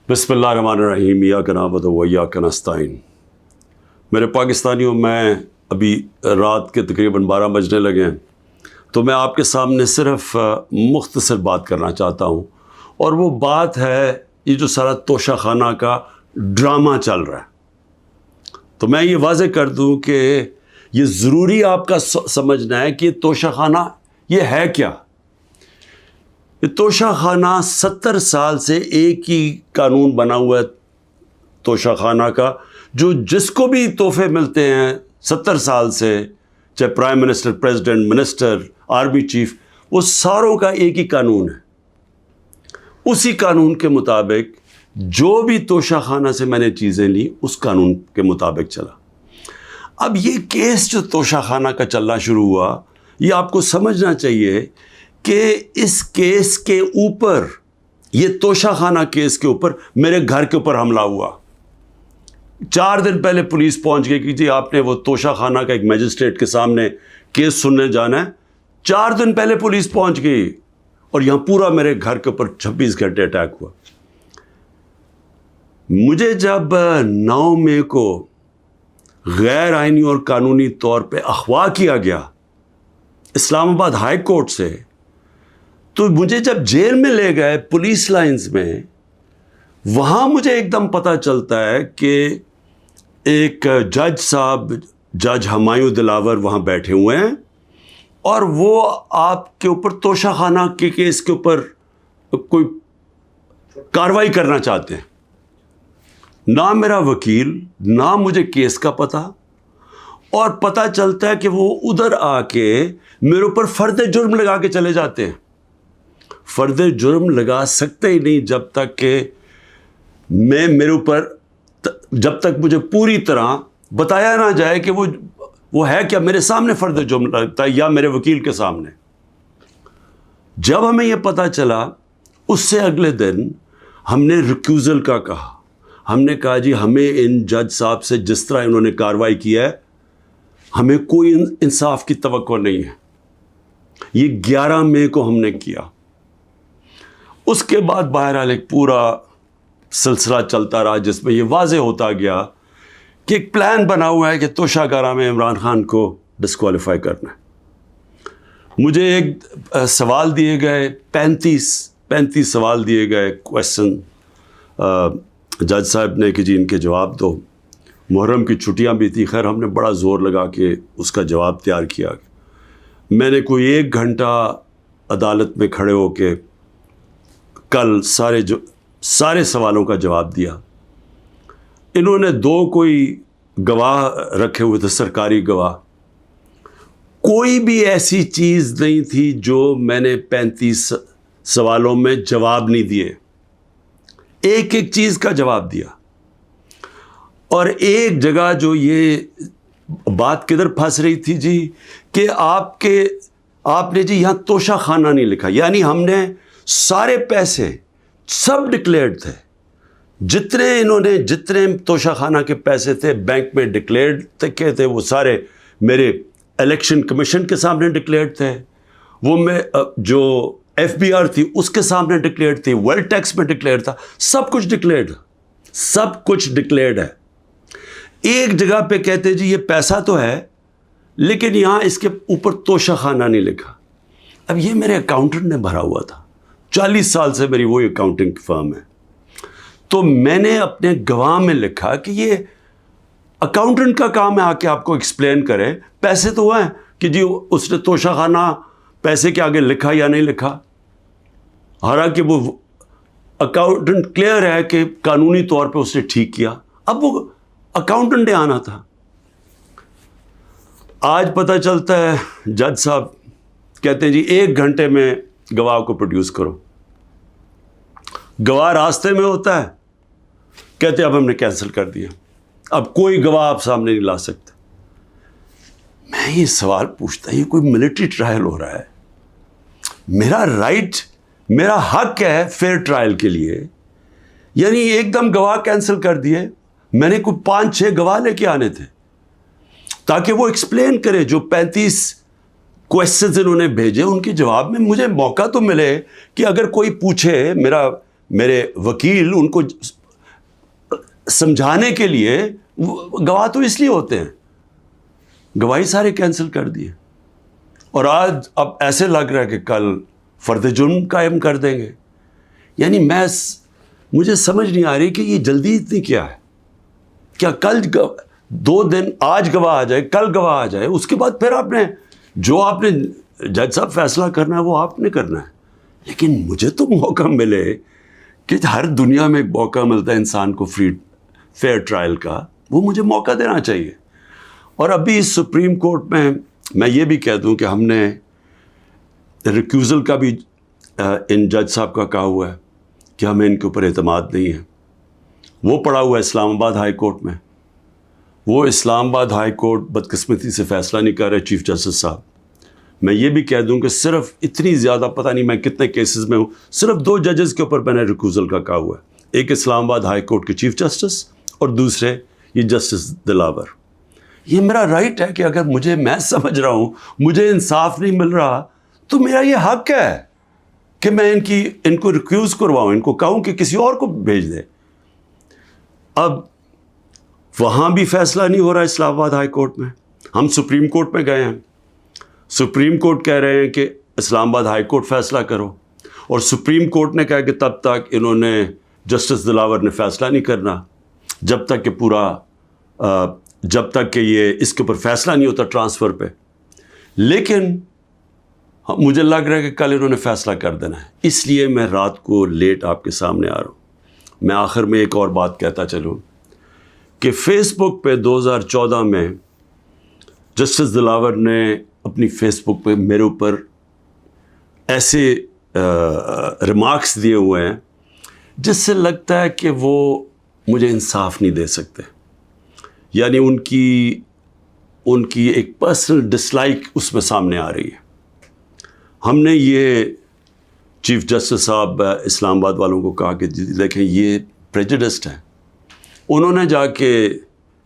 بسم اللہ الرحمن الرحیم ایاک نعبد و ایاک نستعین۔ میرے پاکستانیوں، میں ابھی رات کے تقریباً 12 بجنے لگے ہیں، تو میں آپ کے سامنے صرف مختصر بات کرنا چاہتا ہوں، اور وہ بات ہے یہ جو سارا توشہ خانہ کا ڈرامہ چل رہا ہے۔ تو میں یہ واضح کر دوں کہ یہ ضروری آپ کا سمجھنا ہے کہ یہ توشہ خانہ یہ ہے کیا۔ یہ توشہ خانہ 70 سال سے ایک ہی قانون بنا ہوا ہے توشہ خانہ کا، جو جس کو بھی تحفے ملتے ہیں 70 سال سے، چاہے prime minister, president, minister, army chief, وہ ساروں کا ایک ہی قانون ہے۔ اسی قانون کے مطابق جو بھی توشہ خانہ سے میں نے چیزیں لی، اس قانون کے مطابق چلا۔ اب یہ کیس جو توشہ خانہ کا چلنا شروع ہوا، یہ آپ کو سمجھنا چاہیے کہ اس کیس کے اوپر، یہ توشہ خانہ کیس کے اوپر میرے گھر کے اوپر حملہ ہوا۔ 4 دن پہلے پولیس پہنچ گئی کہ جی آپ نے وہ توشہ خانہ کا ایک میجسٹریٹ کے سامنے کیس سننے جانا ہے۔ 4 دن پہلے پولیس پہنچ گئی، اور یہاں پورا میرے گھر کے اوپر 26 گھنٹے اٹیک ہوا۔ مجھے جب 9 مئی کو غیر آئینی اور قانونی طور پہ اغوا کیا گیا اسلام آباد ہائی کورٹ سے، تو مجھے جب جیل میں لے گئے پولیس لائنز میں، وہاں مجھے ایک دم پتہ چلتا ہے کہ ایک جج صاحب، جج ہمایوں دلاور وہاں بیٹھے ہوئے ہیں، اور وہ آپ کے اوپر توشہ خانہ کے کیس کے اوپر کوئی کارروائی کرنا چاہتے ہیں۔ نہ میرا وکیل، نہ مجھے کیس کا پتہ، اور پتہ چلتا ہے کہ وہ ادھر آ کے میرے اوپر فرد جرم لگا کے چلے جاتے ہیں۔ فرد جرم لگا سکتے ہی نہیں جب تک کہ میرے اوپر، جب تک مجھے پوری طرح بتایا نہ جائے کہ وہ ہے کیا، میرے سامنے فرد جرم لگتا ہے یا میرے وکیل کے سامنے۔ جب ہمیں یہ پتہ چلا، اس سے اگلے دن ہم نے ریکیوزل کا کہا۔ ہم نے کہا جی ہمیں ان جج صاحب سے جس طرح انہوں نے کارروائی کی ہے، ہمیں کوئی انصاف کی توقع نہیں ہے۔ یہ 11 مئی کو ہم نے کیا۔ اس کے بعد بہرحال ایک پورا سلسلہ چلتا رہا، جس میں یہ واضح ہوتا گیا کہ ایک پلان بنا ہوا ہے کہ توشہ خانہ میں عمران خان کو ڈسکوالیفائی کرنا ہے۔ مجھے ایک سوال دیے گئے، 35 سوال دیے گئے، کویسچن جج صاحب نے کہ جی ان کے جواب دو۔ محرم کی چھٹیاں بھی تھی، خیر ہم نے بڑا زور لگا کے اس کا جواب تیار کیا۔ میں نے کوئی 1 گھنٹہ عدالت میں کھڑے ہو کے کل سارے سوالوں کا جواب دیا۔ انہوں نے 2 کوئی گواہ رکھے ہوئے تھے، سرکاری گواہ۔ کوئی بھی ایسی چیز نہیں تھی جو میں نے 35 سوالوں میں جواب نہیں دیے، ایک ایک چیز کا جواب دیا۔ اور ایک جگہ جو یہ بات کدھر پھنس رہی تھی جی، کہ آپ نے جی یہاں توشہ خانہ نہیں لکھا، یعنی ہم نے سارے پیسے سب ڈکلیئرڈ تھے، جتنے توشہ خانہ کے پیسے تھے بینک میں ڈکلیئرڈ تھے، وہ سارے میرے الیکشن کمیشن کے سامنے ڈکلیئرڈ تھے، وہ میں جو FBR تھی اس کے سامنے ڈکلیئرڈ تھی، ویلتھ ٹیکس میں ڈکلیئرڈ تھا، سب کچھ ڈکلیئرڈ ہے۔ ایک جگہ پہ کہتے جی یہ پیسہ تو ہے، لیکن یہاں اس کے اوپر توشہ خانہ نہیں لکھا۔ اب یہ میرے اکاؤنٹنٹ نے بھرا ہوا تھا، 40 سال سے میری وہی اکاؤنٹنگ فرم ہے۔ تو میں نے اپنے گواہ میں لکھا کہ یہ اکاؤنٹنٹ کا کام ہے آ کے آپ کو ایکسپلین کرے، پیسے تو ہیں کہ جی اس نے توشہ خانہ پیسے کے آگے لکھا یا نہیں لکھا۔ حالانکہ وہ اکاؤنٹنٹ کلیئر ہے کہ قانونی طور پہ اس نے ٹھیک کیا، اب وہ اکاؤنٹنٹ نے آنا تھا۔ آج پتہ چلتا ہے جج صاحب کہتے ہیں جی 1 گھنٹے میں گواہ کو پروڈیوس کرو۔ گواہ راستے میں ہوتا ہے، کہتے اب ہم نے کینسل کر دیا، اب کوئی گواہ آپ سامنے نہیں لا سکتے۔ میں یہ سوال پوچھتا ہوں، یہ کوئی ملٹری ٹرائل ہو رہا ہے، میرا رائٹ، میرا حق ہے فیئر ٹرائل کے لیے، یعنی ایک دم گواہ کینسل کر دیے۔ میں نے کوئی 5-6 گواہ لے کے آنے تھے تاکہ وہ ایکسپلین کرے، جو 35 کویسچنز انہوں نے بھیجے ان کے جواب میں مجھے موقع تو ملے کہ اگر کوئی پوچھے، میرے وکیل ان کو سمجھانے کے لیے، گواہ تو اس لیے ہوتے ہیں، گواہی سارے کینسل کر دیے، اور آج اب ایسے لگ رہا ہے کہ کل فرد جرم قائم کر دیں گے. یعنی مجھے سمجھ نہیں آ رہی کہ یہ جلدی اتنی کیا ہے. کیا کل 2 دن، آج گواہ آ جائے، کل گواہ آ جائے، اس کے بعد پھر آپ نے جج صاحب فیصلہ کرنا ہے وہ آپ نے کرنا ہے. لیکن مجھے تو موقع ملے کہ ہر دنیا میں ایک موقع ملتا ہے انسان کو فیئر ٹرائل کا، وہ مجھے موقع دینا چاہیے. اور ابھی سپریم کورٹ میں یہ بھی کہہ دوں کہ ہم نے ریکیوزل کا بھی ان جج صاحب کا کہا ہوا ہے کہ ہمیں ان کے اوپر اعتماد نہیں ہے. وہ پڑا ہوا ہے اسلام آباد ہائی کورٹ میں. وہ اسلام آباد ہائی کورٹ بدقسمتی سے فیصلہ نہیں کر رہے چیف جسٹس صاحب. میں یہ بھی کہہ دوں کہ صرف اتنی زیادہ، پتہ نہیں میں کتنے کیسز میں ہوں، صرف 2 ججز کے اوپر میں نے ریکیوزل کا کہا ہوا ہے. ایک اسلام آباد ہائی کورٹ کے چیف جسٹس اور دوسرے یہ جسٹس دلاور. یہ میرا رائٹ ہے کہ اگر میں سمجھ رہا ہوں مجھے انصاف نہیں مل رہا تو میرا یہ حق ہے کہ میں ان کو ریکیوز کرواؤں، ان کو کہوں کہ کسی اور کو بھیج دے. اب وہاں بھی فیصلہ نہیں ہو رہا اسلام آباد ہائی کورٹ میں. ہم سپریم کورٹ میں گئے ہیں، سپریم کورٹ کہہ رہے ہیں کہ اسلام آباد ہائی کورٹ فیصلہ کرو، اور سپریم کورٹ نے کہا کہ تب تک انہوں نے جسٹس دلاور نے فیصلہ نہیں کرنا جب تک کہ یہ اس کے اوپر فیصلہ نہیں ہوتا ٹرانسفر پہ. لیکن مجھے لگ رہا ہے کہ کل انہوں نے فیصلہ کر دینا ہے، اس لیے میں رات کو لیٹ آپ کے سامنے آ رہا ہوں. میں آخر میں ایک اور بات کہتا چلوں کہ فیس بک پہ 2014 میں جسٹس دلاور نے اپنی فیس بک پہ میرے اوپر ایسے ریمارکس دیے ہوئے ہیں جس سے لگتا ہے کہ وہ مجھے انصاف نہیں دے سکتے. یعنی ان کی ایک پرسنل ڈسلائک اس میں سامنے آ رہی ہے. ہم نے یہ چیف جسٹس صاحب اسلام آباد والوں کو کہا کہ دیکھیں یہ پریجوڈسڈ ہے. انہوں نے جا کے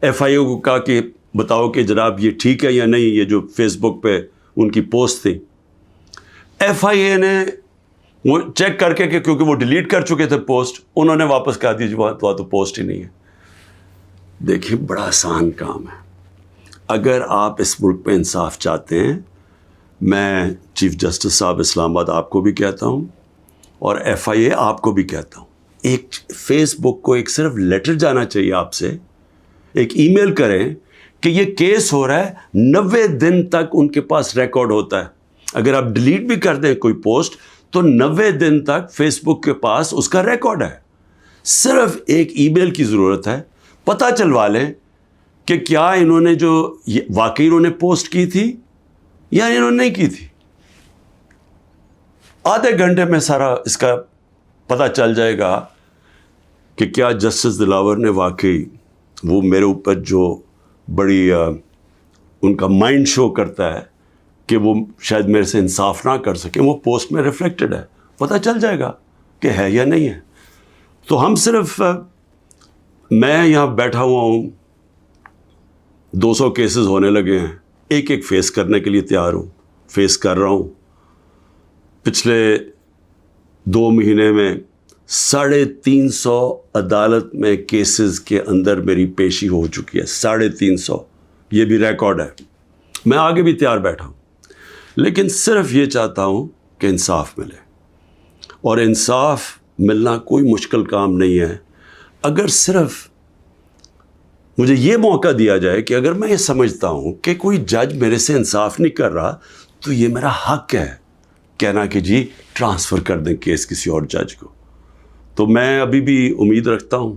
ایف آئی اے کو کہا کہ بتاؤ کہ جناب یہ ٹھیک ہے یا نہیں، یہ جو فیس بک پہ ان کی پوسٹ تھی. ایف آئی اے نے وہ چیک کر کے کہ کیونکہ وہ ڈیلیٹ کر چکے تھے پوسٹ، انہوں نے واپس کہا دی وہاں تو پوسٹ ہی نہیں ہے. دیکھیں بڑا آسان کام ہے. اگر آپ اس ملک پہ انصاف چاہتے ہیں، میں چیف جسٹس صاحب اسلام آباد آپ کو بھی کہتا ہوں اور ایف آئی اے آپ کو بھی کہتا ہوں، ایک فیس بک کو ایک صرف لیٹر جانا چاہیے آپ سے، ایک ای میل کریں کہ یہ کیس ہو رہا ہے. 90 دن تک ان کے پاس ریکارڈ ہوتا ہے. اگر آپ ڈیلیٹ بھی کر دیں کوئی پوسٹ تو 90 دن تک فیس بک کے پاس اس کا ریکارڈ ہے. صرف ایک ای میل کی ضرورت ہے، پتہ چلوا لیں کہ کیا انہوں نے جو واقعی انہوں نے پوسٹ کی تھی یا انہوں نے نہیں کی تھی. آدھے گھنٹے میں سارا اس کا پتہ چل جائے گا کہ کیا جسٹس دلاور نے واقعی وہ میرے اوپر جو بڑی ان کا مائنڈ شو کرتا ہے کہ وہ شاید میرے سے انصاف نہ کر سکیں، وہ پوسٹ میں ریفلیکٹڈ ہے. پتہ چل جائے گا کہ ہے یا نہیں ہے. تو ہم صرف میں یہاں بیٹھا ہوا ہوں، 200 کیسز ہونے لگے ہیں، ایک ایک فیس کرنے کے لیے تیار ہوں، فیس کر رہا ہوں. پچھلے 2 مہینے میں 350 عدالت میں کیسز کے اندر میری پیشی ہو چکی ہے. 350، یہ بھی ریکارڈ ہے. میں آگے بھی تیار بیٹھا ہوں، لیکن صرف یہ چاہتا ہوں کہ انصاف ملے. اور انصاف ملنا کوئی مشکل کام نہیں ہے. اگر صرف مجھے یہ موقع دیا جائے کہ اگر میں یہ سمجھتا ہوں کہ کوئی جج میرے سے انصاف نہیں کر رہا تو یہ میرا حق ہے کہنا کہ جی ٹرانسفر کر دیں کیس کسی اور جج کو. تو میں ابھی بھی امید رکھتا ہوں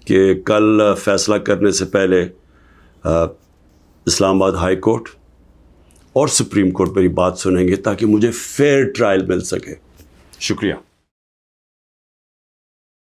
کہ کل فیصلہ کرنے سے پہلے اسلام آباد ہائی کورٹ اور سپریم کورٹ میری بات سنیں گے تاکہ مجھے فیئر ٹرائل مل سکے. شکریہ.